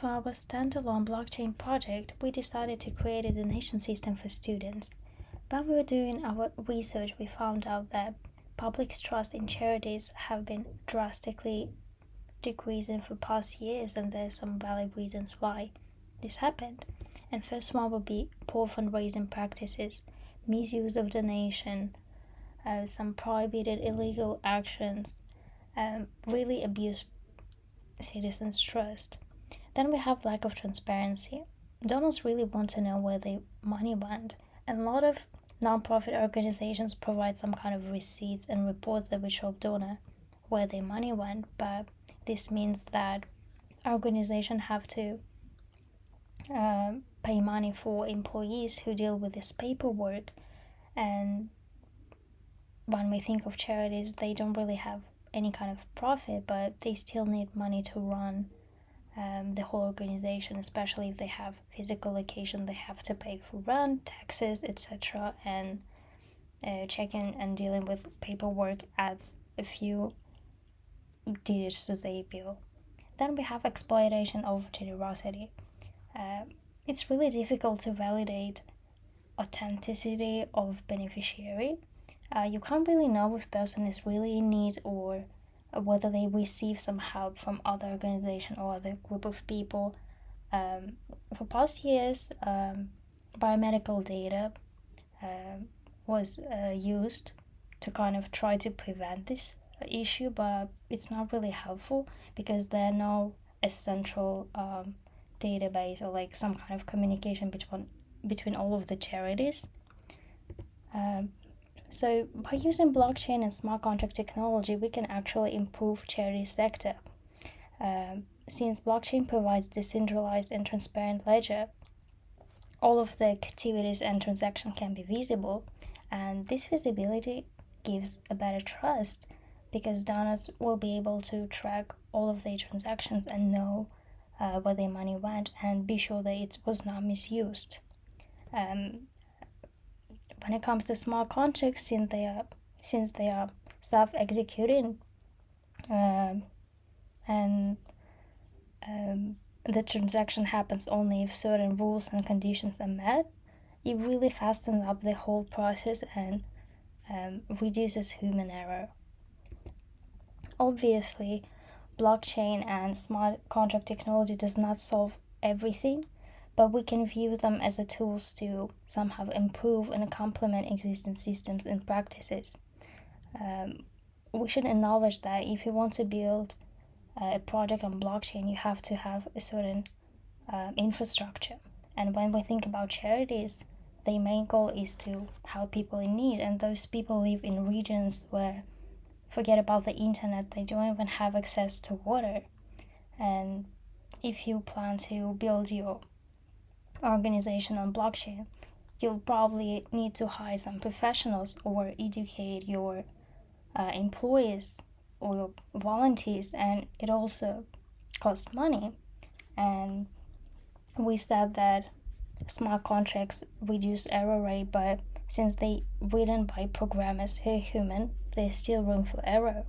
For our standalone blockchain project, we decided to create a donation system for students. When we were doing our research, we found out that public's trust in charities have been drastically decreasing for past years, and there's some valid reasons why this happened. And first one would be poor fundraising practices, misuse of donation, some prohibited illegal actions, really abuse citizens' trust. Then we have lack of transparency. Donors really want to know where their money went, and a lot of non-profit organizations provide some kind of receipts and reports that will show donor where their money went, but this means that organizations have to pay money for employees who deal with this paperwork. And when we think of charities, they don't really have any kind of profit, but they still need money to run the whole organization, especially if they have physical location. They have to pay for rent, taxes, etc. And checking and dealing with paperwork adds a few digits to the bill. Then we have exploitation of generosity. It's really difficult to validate authenticity of beneficiary. You can't really know if person is really in need or whether they receive some help from other organization or other group of people. For past years, biomedical data was used to kind of try to prevent this issue, but it's not really helpful because there are no essential database or like some kind of communication between all of the charities. So by using blockchain and smart contract technology, we can actually improve charity sector. Since blockchain provides decentralized and transparent ledger, all of the activities and transactions can be visible, and this visibility gives a better trust because donors will be able to track all of their transactions and know where their money went and be sure that it was not misused. When it comes to smart contracts, since they are self-executing and the transaction happens only if certain rules and conditions are met, it really fastens up the whole process and reduces human error. Obviously, blockchain and smart contract technology does not solve everything, but we can view them as a tools to somehow improve and complement existing systems and practices. We should acknowledge that if you want to build a project on blockchain, you have to have a certain infrastructure. And when we think about charities, their main goal is to help people in need, and those people live in regions where, forget about the internet, they don't even have access to water. And if you plan to build your organization on blockchain, you'll probably need to hire some professionals or educate your employees or your volunteers, and it also costs money. And we said that smart contracts reduce error rate, but since they written by programmers who are human, there's still room for error.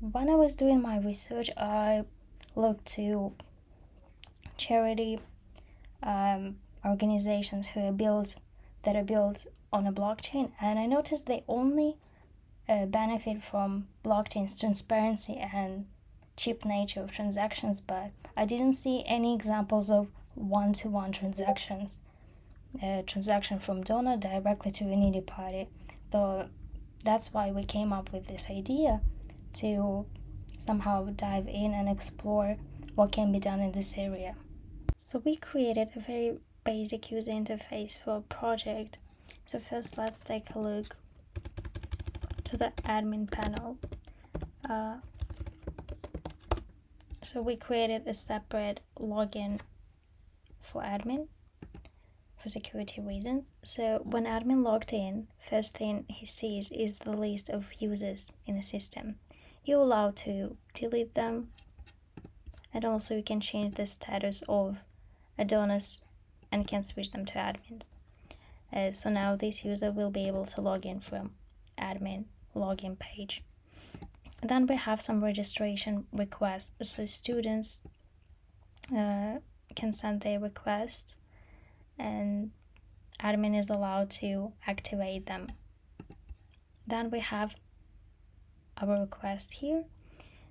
When I was doing my research, I looked to charity organizations that are built on a blockchain, and I noticed they only benefit from blockchain's transparency and cheap nature of transactions, but I didn't see any examples of one-to-one transactions, transaction from donor directly to a needy party. Though that's why we came up with this idea to somehow dive in and explore what can be done in this area. So we created a very basic user interface for a project. So first let's take a look to the admin panel. So we created a separate login for admin for security reasons. So when admin logged in, first thing he sees is the list of users in the system. You're allowed to delete them, and also you can change the status of donors and can switch them to admins. So now this user will be able to log in from admin login page. Then we have some registration requests. So students can send their request and admin is allowed to activate them. Then we have our request here.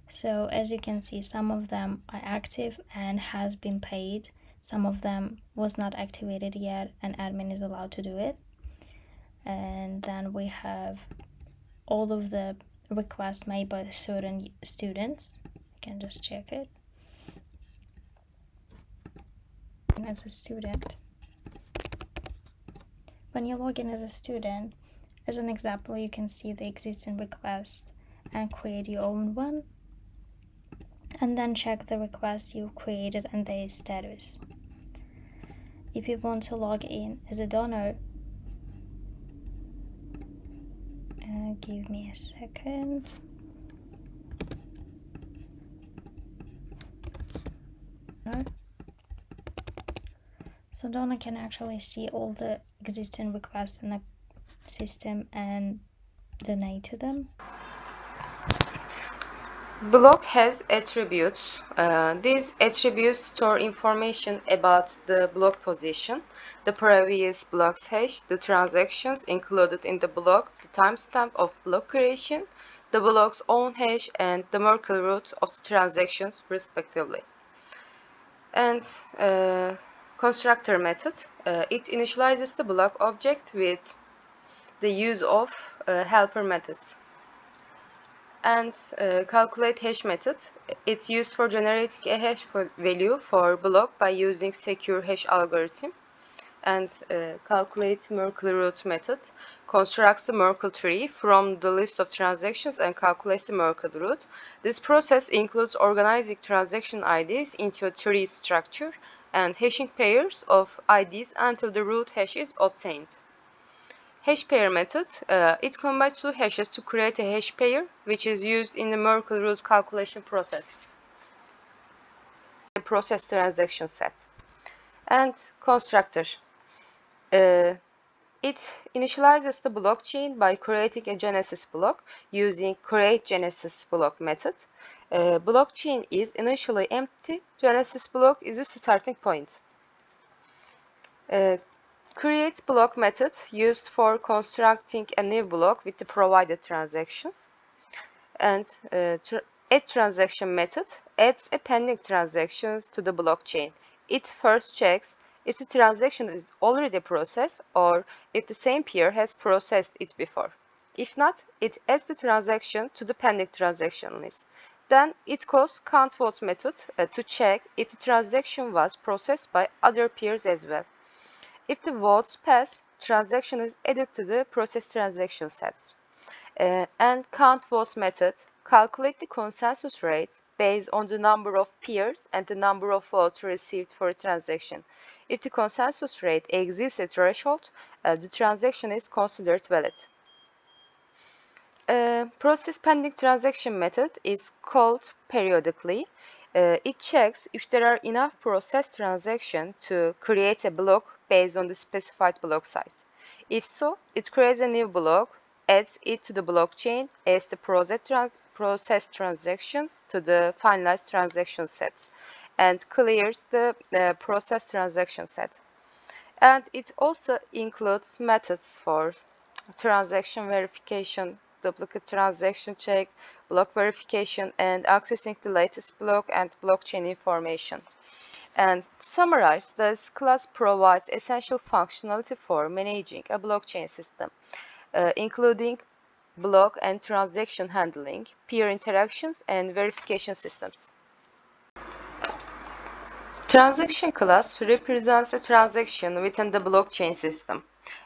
So as you can see, some of them are active and has been paid. Some of them was not activated yet and admin is allowed to do it. And then we have all of the requests made by certain students. I can just check it. As a student, when you log in as a student, as an example, you can see the existing request and create your own one, and then check the request you created and their status. If you want to log in as a donor, give me a second. So donor can actually see all the existing requests in the system and donate to them. Block has attributes. These attributes store information about the block position, the previous block's hash, the transactions included in the block, the timestamp of block creation, the block's own hash, and the Merkle root of the transactions, respectively. And constructor method. It initializes the block object with the use of helper methods. And calculate hash method. It's used for generating a hash value for block by using secure hash algorithm. And calculate Merkle root method constructs the Merkle tree from the list of transactions and calculates the Merkle root. This process includes organizing transaction IDs into a tree structure and hashing pairs of IDs until the root hash is obtained. Hash pair method, it combines two hashes to create a hash pair, which is used in the Merkle root calculation process. Process transaction set. And constructor. It initializes the blockchain by creating a genesis block using create genesis block method. Blockchain is initially empty. Genesis block is a starting point. Create block method used for constructing a new block with the provided transactions. And add transaction method adds a pending transactions to the blockchain. It first checks if the transaction is already processed or if the same peer has processed it before. If not, it adds the transaction to the pending transaction list. Then it calls count votes method to check if the transaction was processed by other peers as well. If the votes pass, transaction is added to the process transaction sets. And count votes method calculate the consensus rate based on the number of peers and the number of votes received for a transaction. If the consensus rate exceeds a threshold, the transaction is considered valid. Process pending transaction method is called periodically. It checks if there are enough processed transactions to create a block based on the specified block size. If so, it creates a new block, adds it to the blockchain, adds the processed transactions to the finalized transaction set, and clears the processed transaction set. And it also includes methods for transaction verification, duplicate transaction check, block verification, and accessing the latest block and blockchain information. And to summarize, this class provides essential functionality for managing a blockchain system, including block and transaction handling, peer interactions, and verification systems. Transaction class represents a transaction within the blockchain system.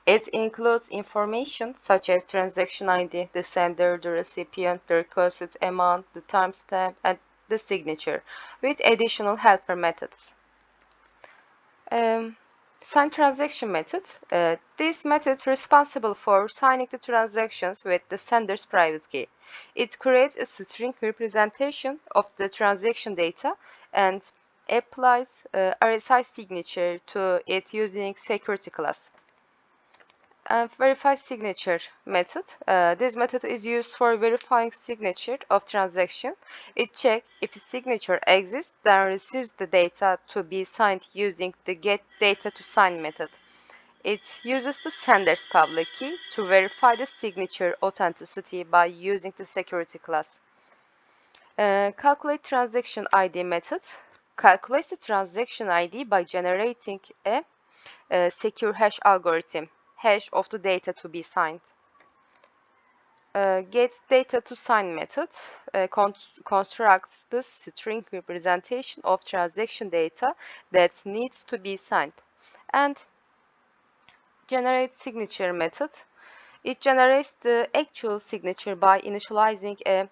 It includes information such as transaction ID, the sender, the recipient, the requested amount, the timestamp, and the signature, with additional helper methods. Sign transaction method. This method is responsible for signing the transactions with the sender's private key. It creates a string representation of the transaction data and applies RSI signature to it using security class. And verify signature method. This method is used for verifying signature of transaction. It checks if the signature exists, then receives the data to be signed using the get data to sign method. It uses the sender's public key to verify the signature authenticity by using the security class. Calculate transaction ID method calculates the transaction ID by generating a secure hash algorithm, hash of the data to be signed. Get data to sign method constructs the string representation of transaction data that needs to be signed. And generate signature method. It generates the actual signature by initializing a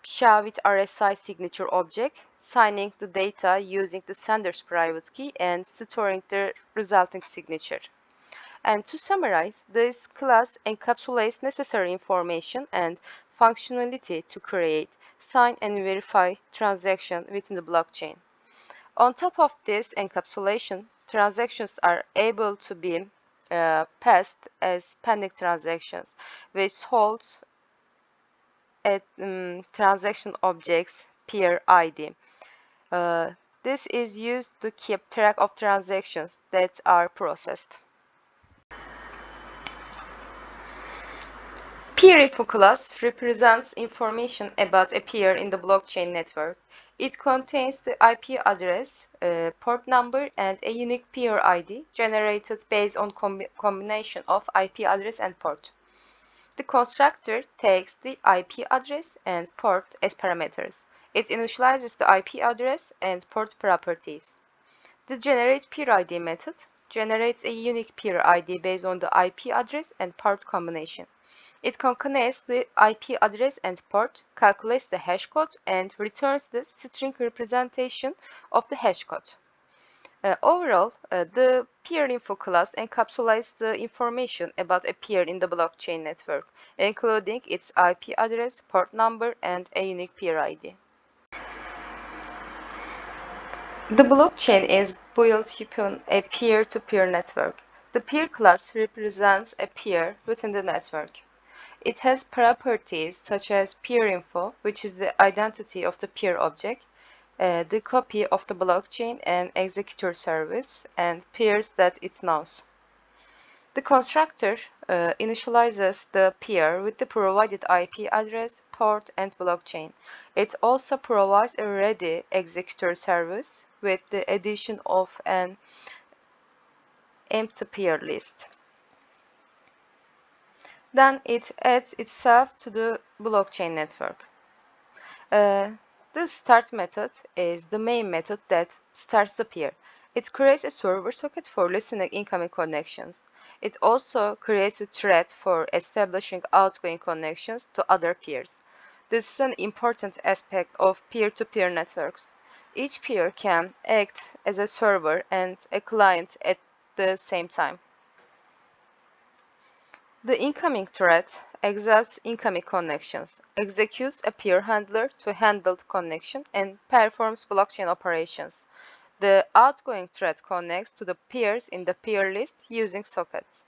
SHA-WITH RSI signature object, signing the data using the sender's private key, and storing the resulting signature. And to summarize, this class encapsulates necessary information and functionality to create, sign, and verify transactions within the blockchain. On top of this encapsulation, transactions are able to be passed as pending transactions, which hold a transaction object's peer ID. This is used to keep track of transactions that are processed. Peer info class represents information about a peer in the blockchain network. It contains the IP address, port number, and a unique peer ID generated based on combination of IP address and port. The constructor takes the IP address and port as parameters. It initializes the IP address and port properties. The generate peer ID method generates a unique peer ID based on the IP address and port combination. It concatenates the IP address and port, calculates the hash code, and returns the string representation of the hash code. Overall, the peer info class encapsulates the information about a peer in the blockchain network, including its IP address, port number, and a unique peer ID. The blockchain is built upon a peer-to-peer network. The peer class represents a peer within the network. It has properties such as peer info, which is the identity of the peer object, the copy of the blockchain and executor service, and peers that it knows. The constructor initializes the peer with the provided IP address, port, and blockchain. It also provides a ready executor service with the addition of an empty peer list. Then it adds itself to the blockchain network. The start method is the main method that starts the peer. It creates a server socket for listening incoming connections. It also creates a thread for establishing outgoing connections to other peers. This is an important aspect of peer-to-peer networks. Each peer can act as a server and a client at the same time. The incoming thread accepts incoming connections, executes a peer handler to handle the connection, and performs blockchain operations. The outgoing thread connects to the peers in the peer list using sockets.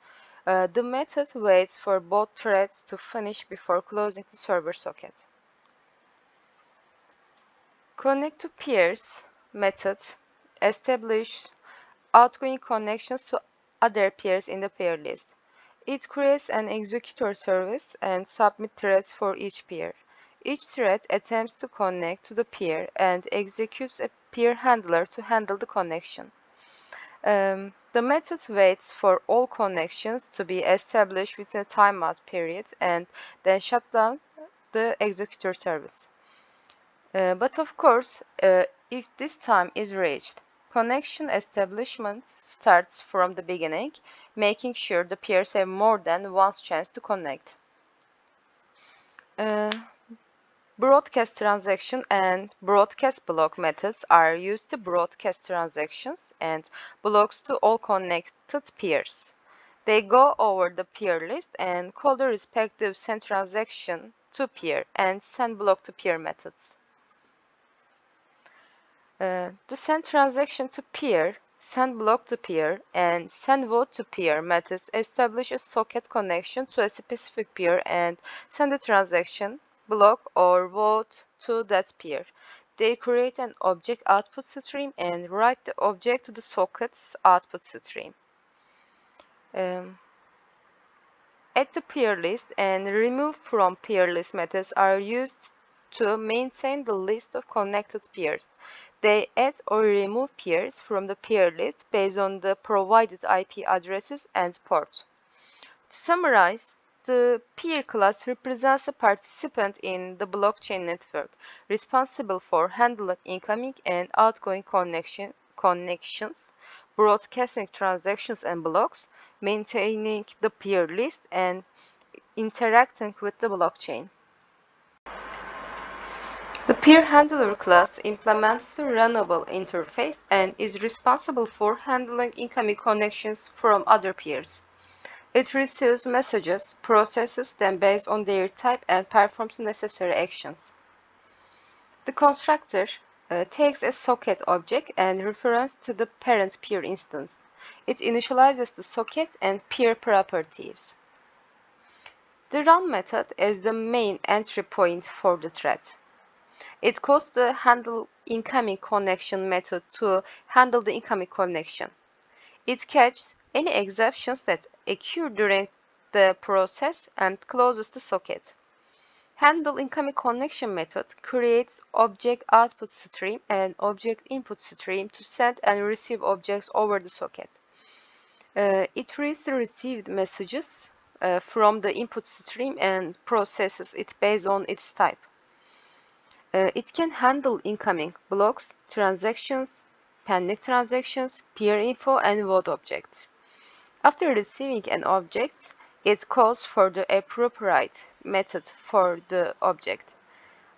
The method waits for both threads to finish before closing the server socket. Connect to peers method establishes outgoing connections to other peers in the peer list. It creates an executor service and submit threads for each peer. Each thread attempts to connect to the peer and executes a peer handler to handle the connection. The method waits for all connections to be established within a timeout period and then shut down the executor service. But of course, if this time is reached, connection establishment starts from the beginning, making sure the peers have more than one chance to connect. Broadcast transaction and broadcast block methods are used to broadcast transactions and blocks to all connected peers. They go over the peer list and call the respective send transaction to peer and send block to peer methods. The send transaction to peer send block to peer, and send vote to peer methods establish a socket connection to a specific peer and send a transaction, block, or vote to that peer. They create an object output stream and write the object to the socket's output stream. Add the peer list and remove from peer list methods are used to maintain the list of connected peers. They add or remove peers from the peer list based on the provided IP addresses and ports. To summarize, the peer class represents a participant in the blockchain network responsible for handling incoming and outgoing connections, broadcasting transactions and blocks, maintaining the peer list, and interacting with the blockchain. The peer handler class implements the runnable interface and is responsible for handling incoming connections from other peers. It receives messages, processes them based on their type, and performs necessary actions. The constructor takes a socket object and refers to the parent peer instance. It initializes the socket and peer properties. The run method is the main entry point for the thread. It calls the handle incoming connection method to handle the incoming connection. It catches any exceptions that occur during the process and closes the socket. Handle incoming connection method creates object output stream and object input stream to send and receive objects over the socket. It reads the received messages from the input stream and processes it based on its type. It can handle incoming blocks, transactions, pending transactions, peer info, and vote objects. After receiving an object, it calls for the appropriate method for the object.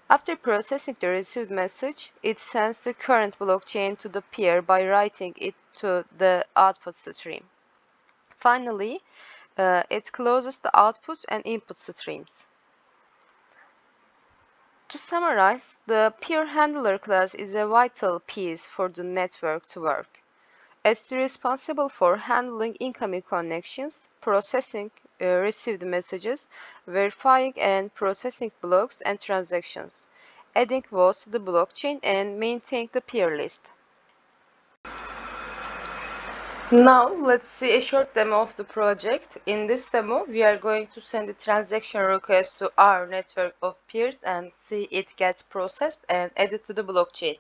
After processing the received message, it sends the current blockchain to the peer by writing it to the output stream. Finally, it closes the output and input streams. To summarize, the peer handler class is a vital piece for the network to work. It's responsible for handling incoming connections, processing received messages, verifying and processing blocks and transactions, adding votes to the blockchain, and maintaining the peer list. Now let's see a short demo of the project. In this demo, we are going to send a transaction request to our network of peers and see it gets processed and added to the blockchain.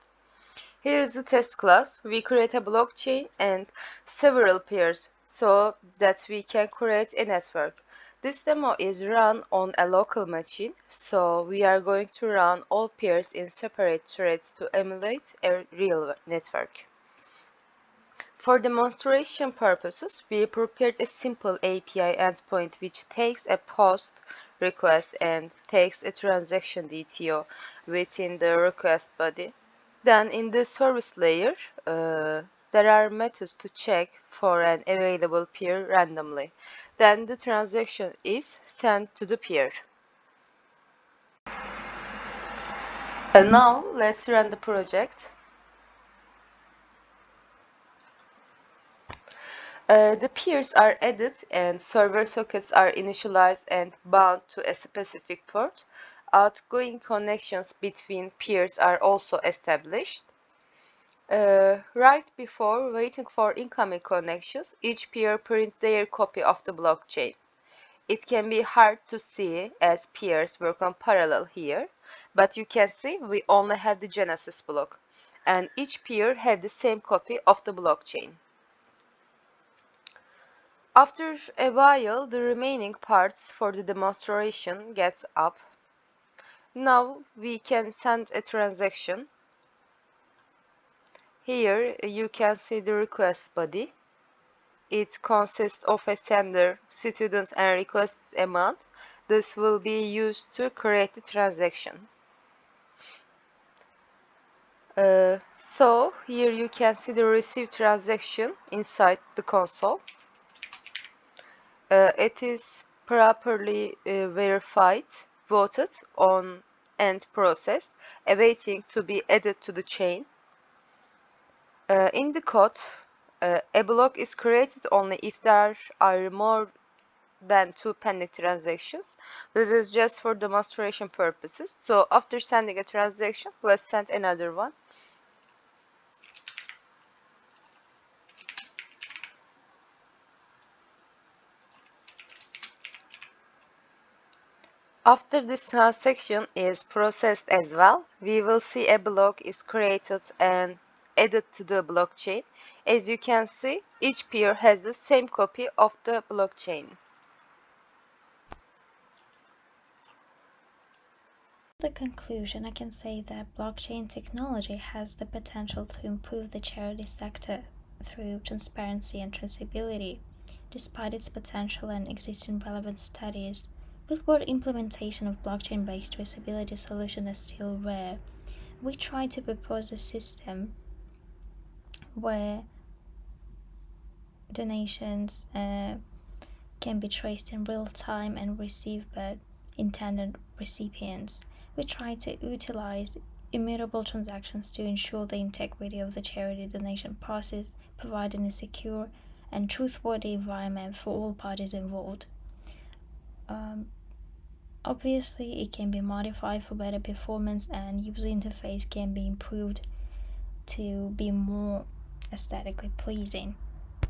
Here is the test class. We create a blockchain and several peers so that we can create a network. This demo is run on a local machine, so we are going to run all peers in separate threads to emulate a real network. For demonstration purposes, we prepared a simple API endpoint which takes a POST request and takes a transaction DTO within the request body. Then in the service layer, there are methods to check for an available peer randomly. Then the transaction is sent to the peer. And now let's run the project. The peers are added and server sockets are initialized and bound to a specific port. Outgoing connections between peers are also established. Right before waiting for incoming connections, each peer prints their copy of the blockchain. It can be hard to see as peers work on parallel here, but you can see we only have the Genesis block, and each peer have the same copy of the blockchain. After a while, the remaining parts for the demonstration gets up. Now we can send a transaction. Here you can see the request body. It consists of a sender, student, and request amount. This will be used to create the transaction. So here you can see the received transaction inside the console. It is properly verified, voted on, and processed, awaiting to be added to the chain. In the code, A block is created only if there are more than 2 pending transactions. This is just for demonstration purposes. So after sending a transaction, let's send another one. After this transaction is processed as well, we will see a block is created and added to the blockchain. As you can see, each peer has the same copy of the blockchain. The conclusion, I can say that blockchain technology has the potential to improve the charity sector through transparency and traceability. Despite its potential and existing relevant studies, real-world implementation of blockchain-based traceability solution is still rare. We try to propose a system where donations can be traced in real time and received by intended recipients. We try to utilize immutable transactions to ensure the integrity of the charity donation process, providing a secure and truthworthy environment for all parties involved. Obviously, it can be modified for better performance, and user interface can be improved to be more aesthetically pleasing.